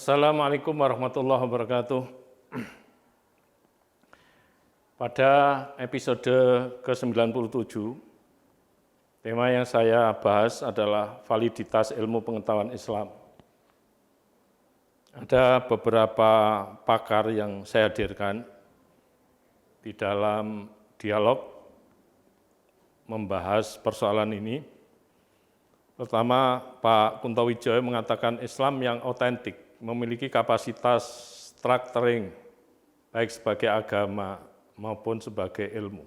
Assalamualaikum warahmatullahi wabarakatuh. Pada episode ke-97, tema yang saya bahas adalah validitas ilmu pengetahuan Islam. Ada beberapa pakar yang saya hadirkan di dalam dialog membahas persoalan ini. Pertama, Pak Kunto Wijaya mengatakan Islam yang otentik, memiliki kapasitas structuring, baik sebagai agama maupun sebagai ilmu.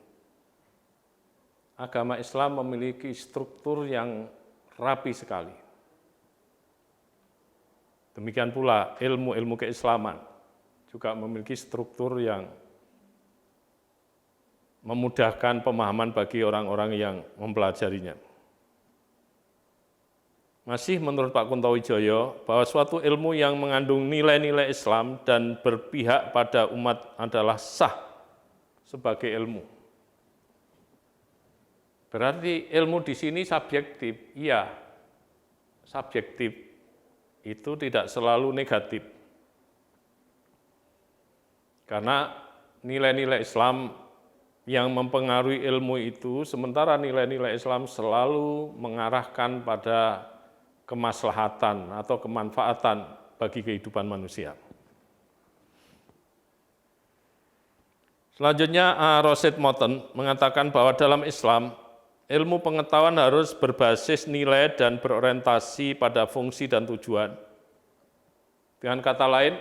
Agama Islam memiliki struktur yang rapi sekali. Demikian pula ilmu-ilmu keislaman juga memiliki struktur yang memudahkan pemahaman bagi orang-orang yang mempelajarinya. Masih menurut Pak Kunto Wijaya, bahwa suatu ilmu yang mengandung nilai-nilai Islam dan berpihak pada umat adalah sah sebagai ilmu. Berarti ilmu di sini subjektif, iya, subjektif itu tidak selalu negatif. Karena nilai-nilai Islam yang mempengaruhi ilmu itu, sementara nilai-nilai Islam selalu mengarahkan pada kemaslahatan atau kemanfaatan bagi kehidupan manusia. Selanjutnya, Rosid Moten mengatakan bahwa dalam Islam, ilmu pengetahuan harus berbasis nilai dan berorientasi pada fungsi dan tujuan. Dengan kata lain,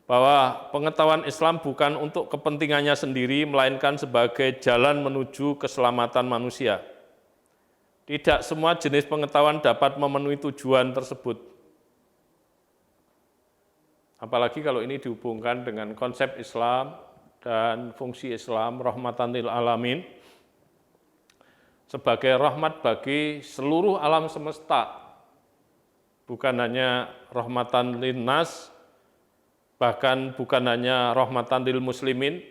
bahwa pengetahuan Islam bukan untuk kepentingannya sendiri, melainkan sebagai jalan menuju keselamatan manusia. Tidak semua jenis pengetahuan dapat memenuhi tujuan tersebut. Apalagi kalau ini dihubungkan dengan konsep Islam dan fungsi Islam, rahmatan lil alamin, sebagai rahmat bagi seluruh alam semesta, bukan hanya rahmatan lin nas, bahkan bukan hanya rahmatan lil muslimin,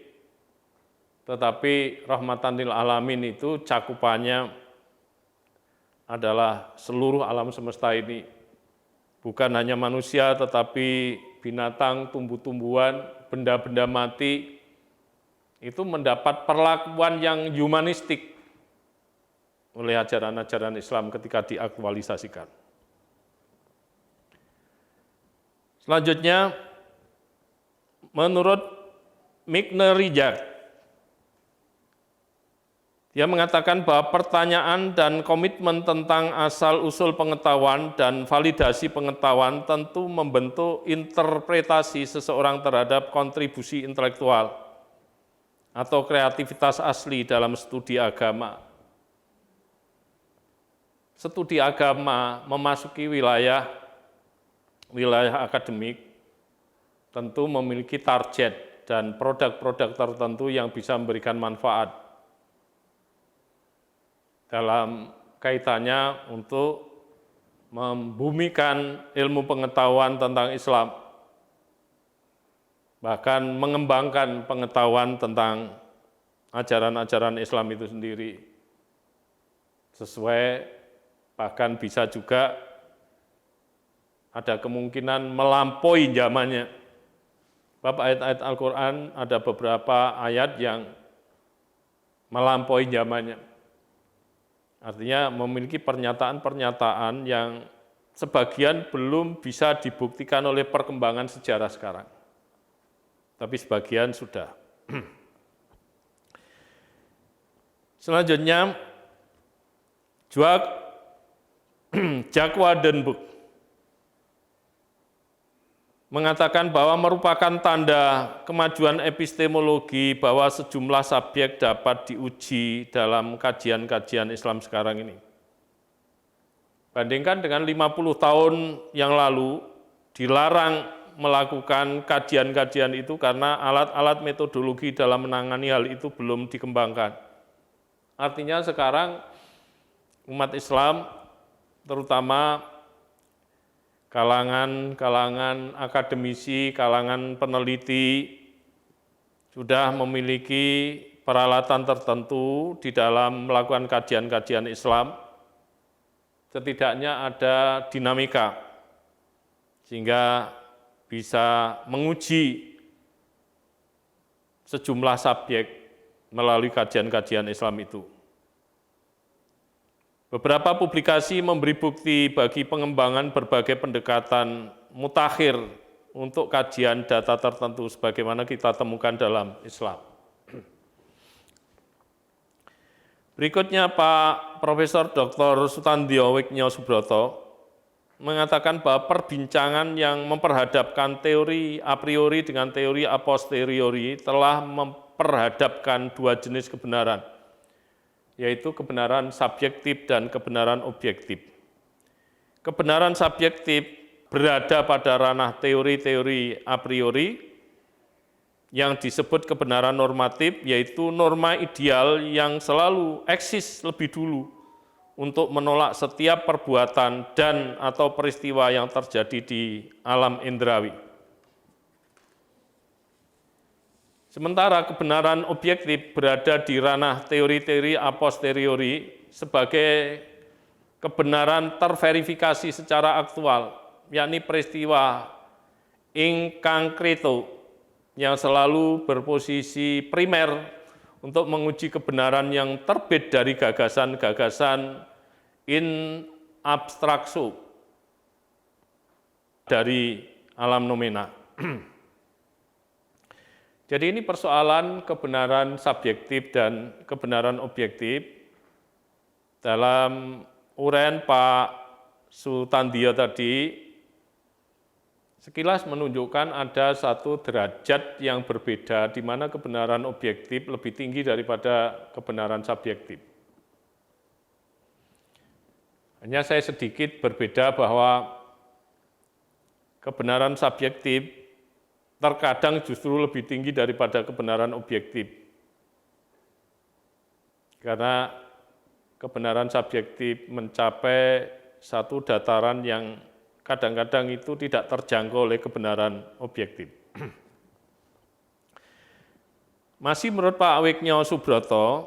tetapi rahmatan lil alamin itu cakupannya adalah seluruh alam semesta ini. Bukan hanya manusia, tetapi binatang, tumbuh-tumbuhan, benda-benda mati, itu mendapat perlakuan yang humanistik oleh ajaran-ajaran Islam ketika diaktualisasikan. Selanjutnya, menurut Migne Rijak, dia mengatakan bahwa pertanyaan dan komitmen tentang asal-usul pengetahuan dan validasi pengetahuan tentu membentuk interpretasi seseorang terhadap kontribusi intelektual atau kreativitas asli dalam studi agama. Studi agama memasuki wilayah akademik tentu memiliki target dan produk-produk tertentu yang bisa memberikan manfaat dalam kaitannya untuk membumikan ilmu pengetahuan tentang Islam, bahkan mengembangkan pengetahuan tentang ajaran-ajaran Islam itu sendiri, sesuai bahkan bisa juga ada kemungkinan melampaui zamannya. Bab ayat-ayat Al-Quran ada beberapa ayat yang melampaui zamannya. Artinya memiliki pernyataan-pernyataan yang sebagian belum bisa dibuktikan oleh perkembangan sejarah sekarang. Tapi sebagian sudah. Selanjutnya, Jack Wadenburg mengatakan bahwa merupakan tanda kemajuan epistemologi bahwa sejumlah subjek dapat diuji dalam kajian-kajian Islam sekarang ini. Bandingkan dengan 50 tahun yang lalu, dilarang melakukan kajian-kajian itu karena alat-alat metodologi dalam menangani hal itu belum dikembangkan. Artinya sekarang umat Islam, terutama kalangan akademisi, kalangan peneliti, sudah memiliki peralatan tertentu di dalam melakukan kajian-kajian Islam, setidaknya ada dinamika, sehingga bisa menguji sejumlah subjek melalui kajian-kajian Islam itu. Beberapa publikasi memberi bukti bagi pengembangan berbagai pendekatan mutakhir untuk kajian data tertentu sebagaimana kita temukan dalam Islam. Berikutnya Pak Profesor Dr. Sutandyo Wiknyo Subroto mengatakan bahwa perbincangan yang memperhadapkan teori a priori dengan teori a posteriori telah memperhadapkan dua jenis kebenaran, yaitu kebenaran subjektif dan kebenaran objektif. Kebenaran subjektif berada pada ranah teori-teori a priori yang disebut kebenaran normatif, yaitu norma ideal yang selalu eksis lebih dulu untuk menolak setiap perbuatan dan atau peristiwa yang terjadi di alam indrawi. Sementara kebenaran objektif berada di ranah teori-teori a posteriori sebagai kebenaran terverifikasi secara aktual, yakni peristiwa in concreto yang selalu berposisi primer untuk menguji kebenaran yang terbit dari gagasan-gagasan in abstrakso dari alam nomena. Jadi ini persoalan kebenaran subjektif dan kebenaran objektif. Dalam uraian Pak Sutandyo tadi, sekilas menunjukkan ada satu derajat yang berbeda di mana kebenaran objektif lebih tinggi daripada kebenaran subjektif. Hanya saya sedikit berbeda bahwa kebenaran subjektif terkadang justru lebih tinggi daripada kebenaran objektif. Karena kebenaran subjektif mencapai satu dataran yang kadang-kadang itu tidak terjangkau oleh kebenaran objektif. Masih menurut Pak Wiknyo Subroto,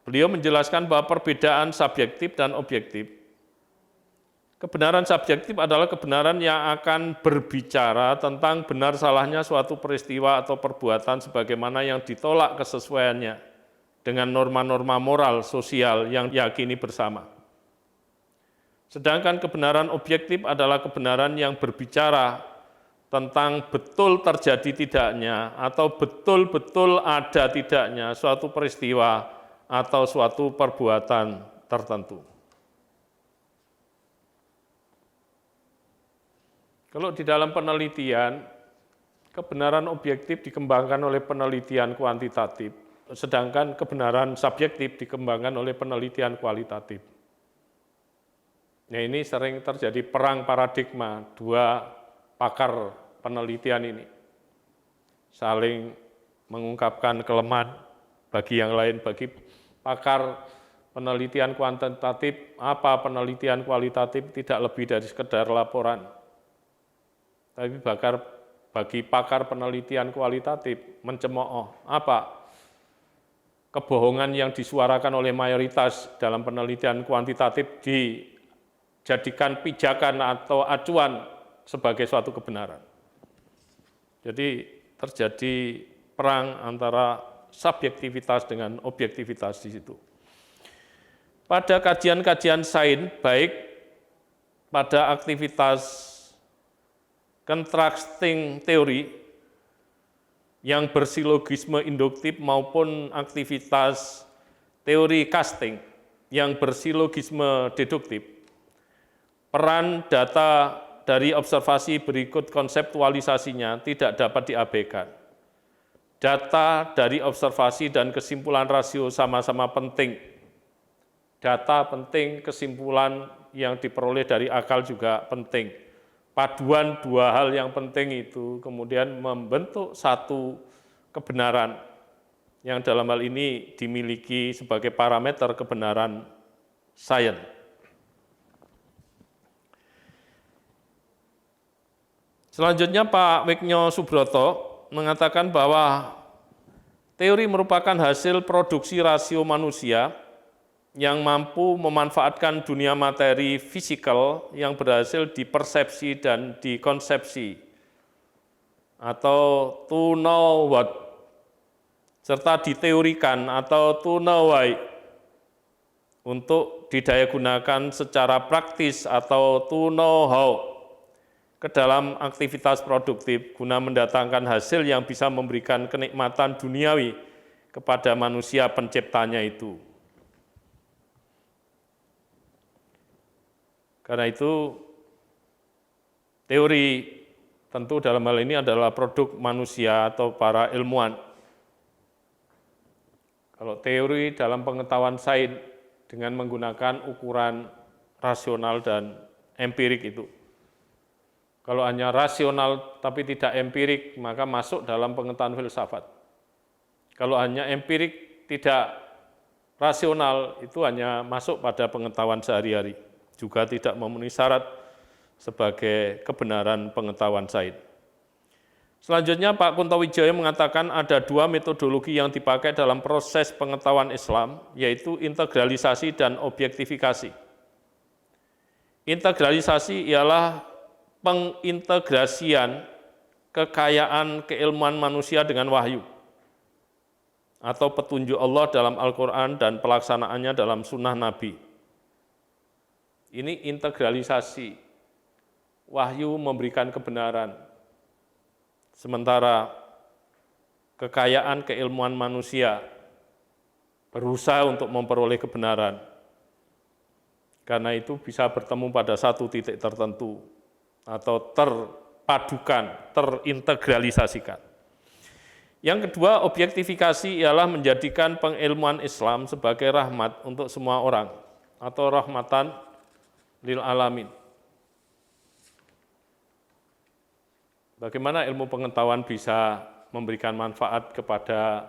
beliau menjelaskan bahwa perbedaan subjektif dan objektif. Kebenaran subjektif adalah kebenaran yang akan berbicara tentang benar salahnya suatu peristiwa atau perbuatan sebagaimana yang ditolak kesesuaiannya dengan norma-norma moral sosial yang diyakini bersama. Sedangkan kebenaran objektif adalah kebenaran yang berbicara tentang betul terjadi tidaknya atau betul-betul ada tidaknya suatu peristiwa atau suatu perbuatan tertentu. Kalau di dalam penelitian, kebenaran objektif dikembangkan oleh penelitian kuantitatif, sedangkan kebenaran subjektif dikembangkan oleh penelitian kualitatif. Nah, ini sering terjadi perang paradigma, dua pakar penelitian ini saling mengungkapkan kelemahan bagi yang lain, bagi pakar penelitian kuantitatif, apa penelitian kualitatif tidak lebih dari sekedar laporan. Tapi bagi pakar penelitian kualitatif mencemooh apa kebohongan yang disuarakan oleh mayoritas dalam penelitian kuantitatif dijadikan pijakan atau acuan sebagai suatu kebenaran. Jadi terjadi perang antara subjektivitas dengan objektivitas di situ. Pada kajian-kajian sains, baik pada aktivitas contrasting teori yang bersilogisme induktif maupun aktivitas teori casting yang bersilogisme deduktif, peran data dari observasi berikut konseptualisasinya tidak dapat diabaikan. Data dari observasi dan kesimpulan rasio sama-sama penting. Data penting, kesimpulan yang diperoleh dari akal juga penting. Paduan dua hal yang penting itu kemudian membentuk satu kebenaran yang dalam hal ini dimiliki sebagai parameter kebenaran sains. Selanjutnya Pak Wiknyo Subroto mengatakan bahwa teori merupakan hasil produksi rasio manusia yang mampu memanfaatkan dunia materi fisikal yang berhasil dipersepsi dan dikonsepsi atau to know what, serta diteorikan atau to know why, untuk didayagunakan secara praktis atau to know how ke dalam aktivitas produktif guna mendatangkan hasil yang bisa memberikan kenikmatan duniawi kepada manusia penciptanya itu. Karena itu, teori tentu dalam hal ini adalah produk manusia atau para ilmuwan. Kalau teori dalam pengetahuan sains dengan menggunakan ukuran rasional dan empirik itu. Kalau hanya rasional tapi tidak empirik, maka masuk dalam pengetahuan filsafat. Kalau hanya empirik tidak rasional, itu hanya masuk pada pengetahuan sehari-hari. Juga tidak memenuhi syarat sebagai kebenaran pengetahuan sains. Selanjutnya Pak Kunto Wijaya mengatakan ada dua metodologi yang dipakai dalam proses pengetahuan Islam, yaitu integralisasi dan objektifikasi. Integralisasi ialah pengintegrasian kekayaan keilmuan manusia dengan wahyu, atau petunjuk Allah dalam Al-Quran dan pelaksanaannya dalam sunnah Nabi. Ini integralisasi, wahyu memberikan kebenaran, sementara kekayaan keilmuan manusia berusaha untuk memperoleh kebenaran. Karena itu bisa bertemu pada satu titik tertentu atau terpadukan, terintegralisasikan. Yang kedua, objektifikasi ialah menjadikan pengilmuan Islam sebagai rahmat untuk semua orang atau rahmatan lil alamin. Bagaimana ilmu pengetahuan bisa memberikan manfaat kepada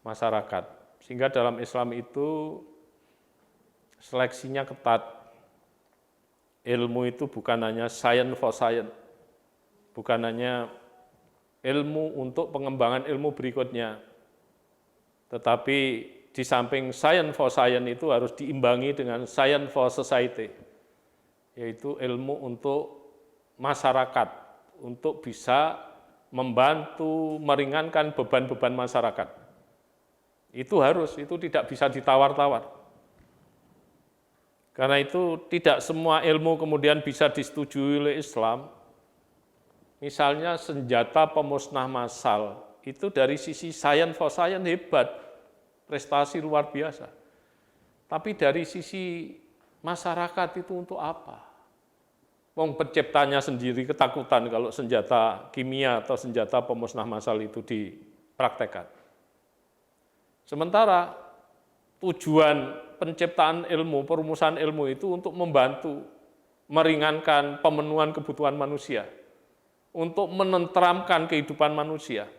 masyarakat. Sehingga dalam Islam itu seleksinya ketat. Ilmu itu bukan hanya science for science, bukan hanya ilmu untuk pengembangan ilmu berikutnya, tetapi di samping science for science itu harus diimbangi dengan science for society, yaitu ilmu untuk masyarakat, untuk bisa membantu meringankan beban-beban masyarakat. Itu harus, itu tidak bisa ditawar-tawar. Karena itu tidak semua ilmu kemudian bisa disetujui oleh Islam. Misalnya senjata pemusnah massal, itu dari sisi science for science hebat, prestasi luar biasa. Tapi dari sisi masyarakat itu untuk apa? Wong penciptanya sendiri ketakutan kalau senjata kimia atau senjata pemusnah massal itu dipraktekkan. Sementara tujuan penciptaan ilmu, perumusan ilmu itu untuk membantu meringankan pemenuhan kebutuhan manusia, untuk menenteramkan kehidupan manusia.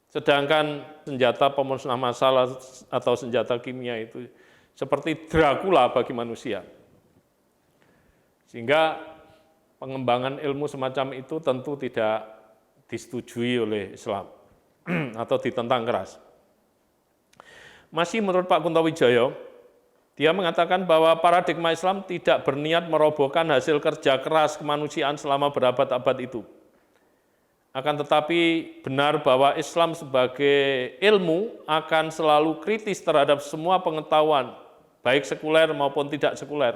Sedangkan senjata pemusnah massal atau senjata kimia itu seperti Dracula bagi manusia. Sehingga pengembangan ilmu semacam itu tentu tidak disetujui oleh Islam atau ditentang keras. Masih menurut Pak Kunto Wijaya, dia mengatakan bahwa paradigma Islam tidak berniat merobohkan hasil kerja keras kemanusiaan selama berabad-abad itu. Akan tetapi benar bahwa Islam sebagai ilmu akan selalu kritis terhadap semua pengetahuan, baik sekuler maupun tidak sekuler,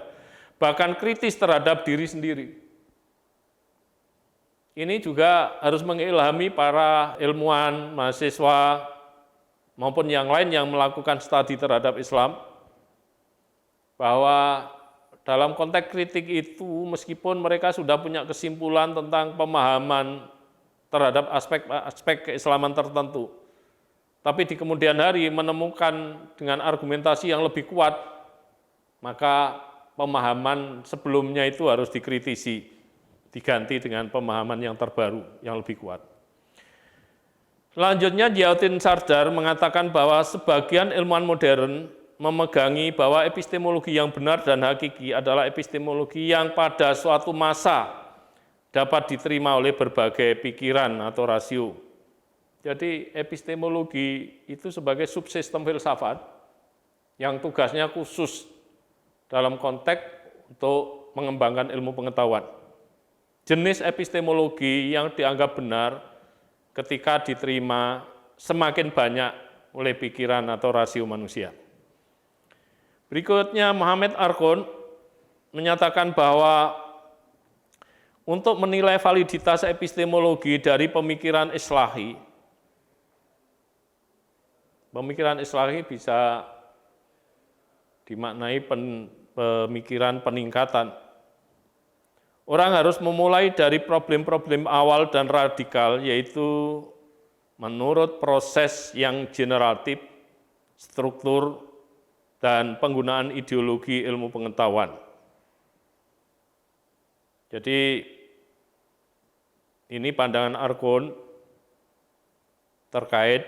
bahkan kritis terhadap diri sendiri. Ini juga harus mengilhami para ilmuwan, mahasiswa, maupun yang lain yang melakukan studi terhadap Islam, bahwa dalam konteks kritik itu, meskipun mereka sudah punya kesimpulan tentang pemahaman terhadap aspek-aspek keislaman tertentu, tapi di kemudian hari menemukan dengan argumentasi yang lebih kuat, maka pemahaman sebelumnya itu harus dikritisi, diganti dengan pemahaman yang terbaru, yang lebih kuat. Selanjutnya, Ziauddin Sardar mengatakan bahwa sebagian ilmuwan modern memegangi bahwa epistemologi yang benar dan hakiki adalah epistemologi yang pada suatu masa dapat diterima oleh berbagai pikiran atau rasio. Jadi epistemologi itu sebagai subsistem filsafat yang tugasnya khusus dalam konteks untuk mengembangkan ilmu pengetahuan. jenis epistemologi yang dianggap benar ketika diterima semakin banyak oleh pikiran atau rasio manusia. Berikutnya Muhammad Arghun menyatakan bahwa untuk menilai validitas epistemologi dari pemikiran islahi bisa dimaknai pemikiran peningkatan. Orang harus memulai dari problem-problem awal dan radikal, yaitu menurut proses yang generatif, struktur, dan penggunaan ideologi ilmu pengetahuan. Jadi, ini pandangan Arghun terkait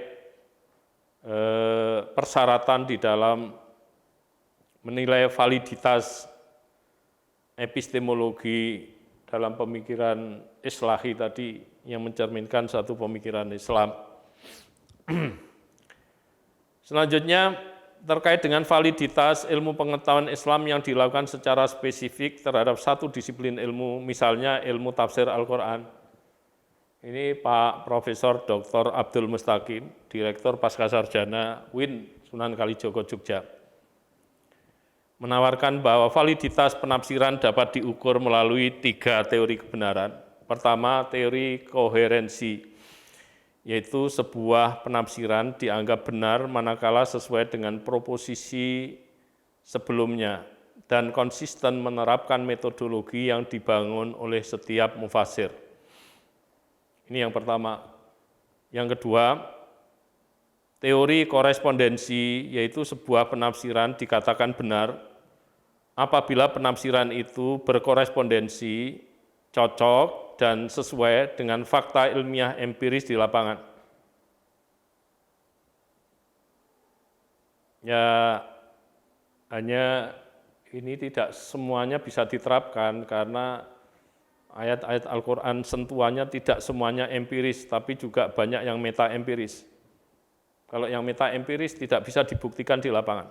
persyaratan di dalam menilai validitas epistemologi dalam pemikiran islahi tadi yang mencerminkan satu pemikiran Islam. Selanjutnya, terkait dengan validitas ilmu pengetahuan Islam yang dilakukan secara spesifik terhadap satu disiplin ilmu, misalnya ilmu tafsir Al-Quran. Ini Pak Profesor Dr. Abdul Mustaqim, Direktur Pascasarjana UIN Sunan Kalijogo, Jogja, menawarkan bahwa validitas penafsiran dapat diukur melalui 3 teori kebenaran. Pertama, teori koherensi, yaitu sebuah penafsiran dianggap benar manakala sesuai dengan proposisi sebelumnya dan konsisten menerapkan metodologi yang dibangun oleh setiap mufasir. Ini yang pertama. Yang kedua, teori korespondensi, yaitu sebuah penafsiran dikatakan benar apabila penafsiran itu berkorespondensi, cocok, dan sesuai dengan fakta ilmiah empiris di lapangan. Ya, hanya ini tidak semuanya bisa diterapkan karena ayat-ayat Al-Quran sentuhannya tidak semuanya empiris, tapi juga banyak yang meta empiris. Kalau yang meta empiris tidak bisa dibuktikan di lapangan.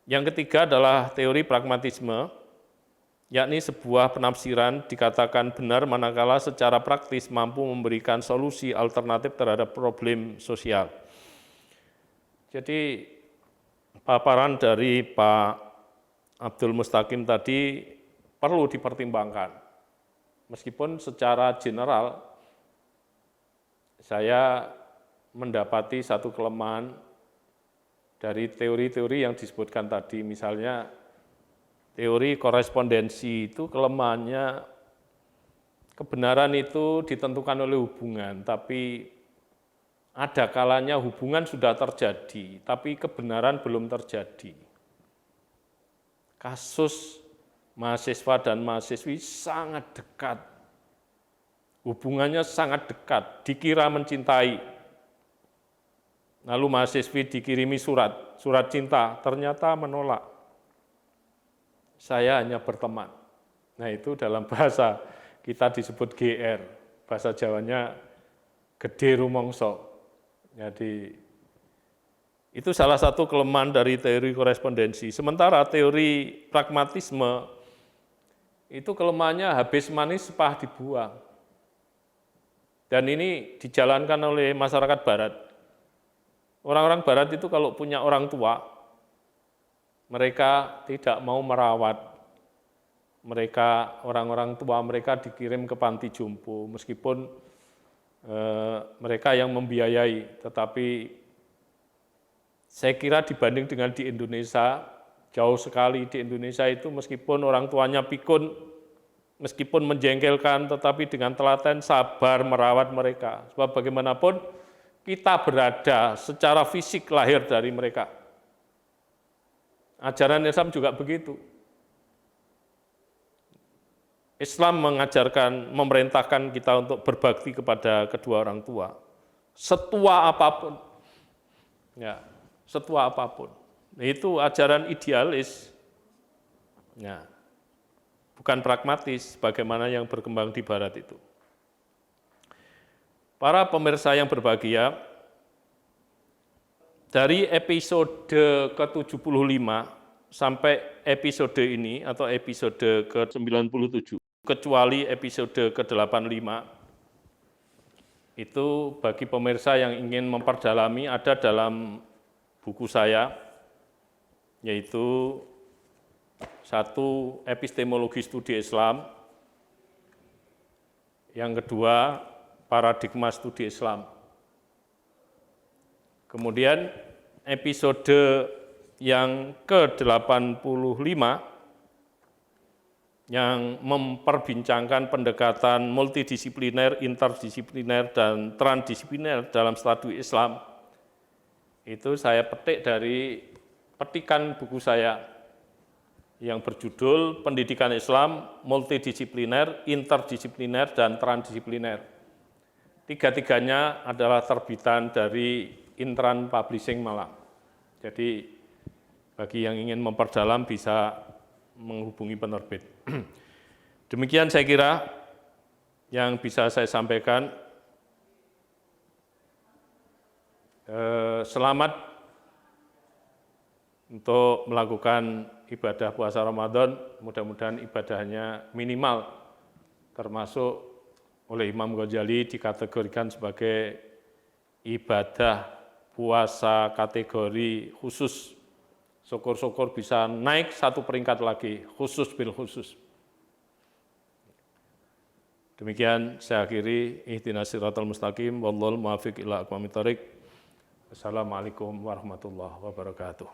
Yang ketiga adalah teori pragmatisme, yakni sebuah penafsiran dikatakan benar manakala secara praktis mampu memberikan solusi alternatif terhadap problem sosial. Jadi paparan dari Pak Abdul Mustaqim tadi perlu dipertimbangkan. Meskipun secara general saya mendapati satu kelemahan dari teori-teori yang disebutkan tadi, misalnya teori korespondensi itu kelemahannya kebenaran itu ditentukan oleh hubungan, tapi ada kalanya hubungan sudah terjadi, tapi kebenaran belum terjadi. Kasus mahasiswa dan mahasiswi sangat dekat, hubungannya sangat dekat, dikira mencintai. Lalu mahasiswi dikirimi surat cinta, ternyata menolak. Saya hanya berteman. Nah itu dalam bahasa kita disebut GR, bahasa Jawanya gede rumongso. Jadi itu salah satu kelemahan dari teori korespondensi. Sementara teori pragmatisme itu kelemahannya habis manis sepah dibuang. Dan ini dijalankan oleh masyarakat Barat. Orang-orang Barat itu kalau punya orang tua, mereka tidak mau merawat, orang-orang tua mereka dikirim ke panti jompo, meskipun mereka yang membiayai, tetapi saya kira dibanding dengan di Indonesia, jauh sekali di Indonesia itu meskipun orang tuanya pikun, meskipun menjengkelkan, tetapi dengan telaten sabar merawat mereka. Sebab bagaimanapun kita berada secara fisik lahir dari mereka. Ajaran Islam juga begitu. Islam mengajarkan, memerintahkan kita untuk berbakti kepada kedua orang tua. Setua apapun. Ya, setua apapun. Itu ajaran idealis. Ya, bukan pragmatis, bagaimana yang berkembang di Barat itu. Para pemirsa yang berbahagia, dari episode ke-75 sampai episode ini atau episode ke-97, kecuali episode ke-85. Itu bagi pemirsa yang ingin memperdalami ada dalam buku saya, yaitu 1 epistemologi studi Islam, yang kedua paradigma studi Islam. Kemudian episode yang ke-85 yang memperbincangkan pendekatan multidisipliner, interdisipliner, dan transdisipliner dalam studi Islam, itu saya petik dari petikan buku saya yang berjudul Pendidikan Islam Multidisipliner, Interdisipliner, dan Transdisipliner. Tiga-tiganya adalah terbitan dari Intran Publishing Malang. Jadi bagi yang ingin memperdalam bisa menghubungi penerbit. Demikian saya kira yang bisa saya sampaikan. Selamat untuk melakukan ibadah puasa Ramadan, mudah-mudahan ibadahnya minimal, termasuk oleh Imam Ghazali dikategorikan sebagai ibadah puasa kategori khusus. Syukur-syukur bisa naik 1 peringkat lagi, khusus bil khusus. Demikian saya akhiri, ihdinas siratal mustaqim, wallahul muwaffiq ila aqwamit thoriq. Assalamualaikum warahmatullahi wabarakatuh.